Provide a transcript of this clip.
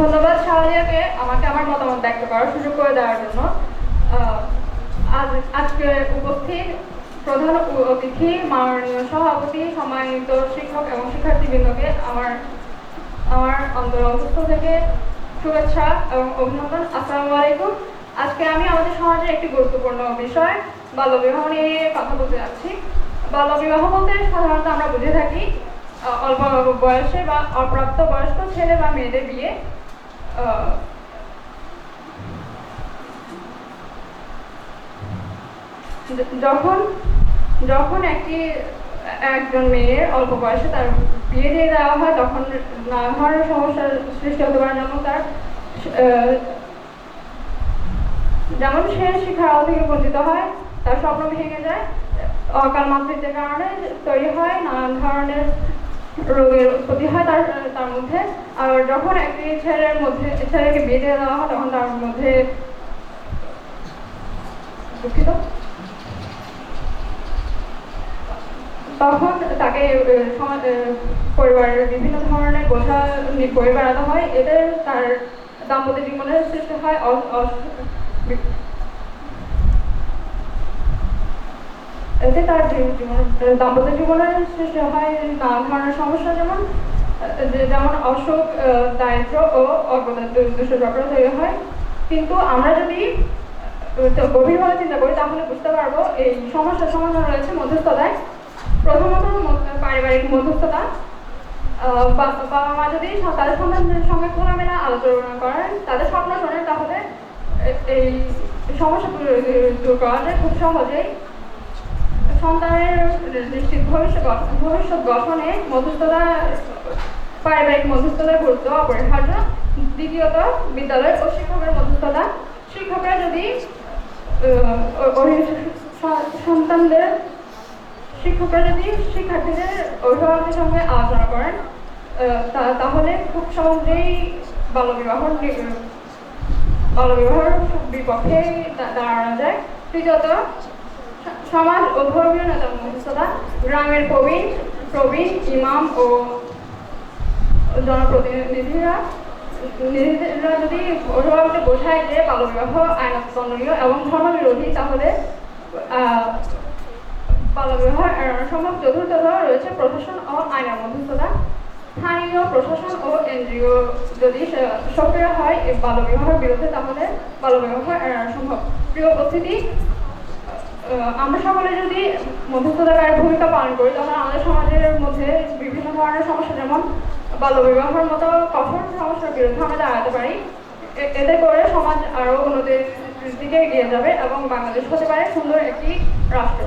ধন্যবাদ শাহরিয়াকে আমাকে আমার মতামত ব্যক্ত করার সুযোগ করে দেওয়ার জন্য। আহ, আজকে উপস্থিত প্রধান অতিথি, মাননীয় সভাপতি, সম্মানিত শিক্ষক এবং শিক্ষার্থীবৃন্দকে আমার আমার অন্তঃস্থ থেকে শুভেচ্ছা এবং অভিনন্দন। আসসালামু আলাইকুম। আজকে আমি আমাদের সমাজের একটি গুরুত্বপূর্ণ বিষয় বাল্যবিবাহ নিয়ে কথা বলতে যাচ্ছি। বাল্যবিবাহ বলতে সাধারণত আমরা বুঝে থাকি অল্প বয়সে বা অপ্রাপ্ত বয়স্ক ছেলে বা মেয়েদের বিয়ে। যখন যখন একজন মেয়ের অল্প বয়সে তার বিয়ে দিয়ে দেওয়া হয়, তখন নানা ধরনের সমস্যার সৃষ্টি হতে পারে। যেমন সে শিক্ষার আলো থেকে বঞ্চিত হয়, তার স্বপ্ন ভেঙে যায়, অকাল মাতৃত্বের কারণে তৈরি হয় নানান ধরনের রোগের উৎপত্তি হয় তার মধ্যে। আর যখন একটি ছেলেকে বিয়ে দিয়ে দেওয়া হয়, তখন তার মধ্যে দুঃখিত তখন তাকে পরিবারের বিভিন্ন ধরনের বোঝা বয়ে বেড়াতে হয়। এতে তার দাম্পত্য জীবনের সৃষ্টি হয় এতে তার দাম্পত্য জীবনের সৃষ্টি হয় নানা ধরনের সমস্যা, যেমন অসুখ, দারিদ্র ও অজ্ঞতা দুষ্টচক্র তৈরি হয়। কিন্তু আমরা যদি গভীরভাবে চিন্তা করি, তাহলে বুঝতে পারবো এই সমস্যার সমাধান রয়েছে মধ্যস্থতায়। প্রথমত পারিবারিক মধ্যস্থতা। বাবা মা যদি তাদের সন্তানদের সঙ্গে খোলামেলা আলোচনা করেন, তাদের স্বপ্ন শোনেন, তাহলে এই সমস্যা দূর করা যায় খুব সহজেই। সন্তানের নিশ্চিত ভবিষ্যৎ গঠনে পারিবারিক মধ্যস্থতার গুরুত্ব অপরিহার্য। দ্বিতীয়ত, বিদ্যালয় ও শিক্ষকের মধ্যস্থতা। শিক্ষকরা যদি শিক্ষার্থীদের অভিভাবকের সঙ্গে আলোচনা করেন, তাহলে খুব সহজেই বাল্যবিবাহর বিপক্ষে দাঁড়ানো যায়। তৃতীয়ত, সমাজ ও ধর্মীয় নেতার মধ্যস্থতা। গ্রামের প্রবীণ ইমাম ও জনপ্রতিনিধিরা যদি অভিভাবককে বোঝায় যে বাল্যবিবাহ আইনত দণ্ডনীয় এবং ধর্মবিরোধী, তাহলে বাল্যবিবাহ এড়ানো সম্ভব। চতুর্থত রয়েছে প্রশাসন ও আইনের মধ্যস্থতা। স্থানীয় প্রশাসন ও এনজিও যদি সক্রিয় হয় বাল্যবিবাহের বিরুদ্ধে, তাহলে বাল্যবিবাহ এড়ানো সম্ভব। প্রিয় উপস্থিতি, আমরা সকলে যদি মধ্যস্থতাকারী ভূমিকা পালন করি, তখন আমাদের সমাজের মধ্যে বিভিন্ন ধরনের সমস্যা, যেমন বাল্যবিবাহের মতো কঠোর সমস্যার বিরুদ্ধে আমরা দাঁড়াতে পারি। এতে করে সমাজ আরও উন্নতির দিকে এগিয়ে যাবে এবং বাংলাদেশ হতে পারে সুন্দর একটি রাষ্ট্র।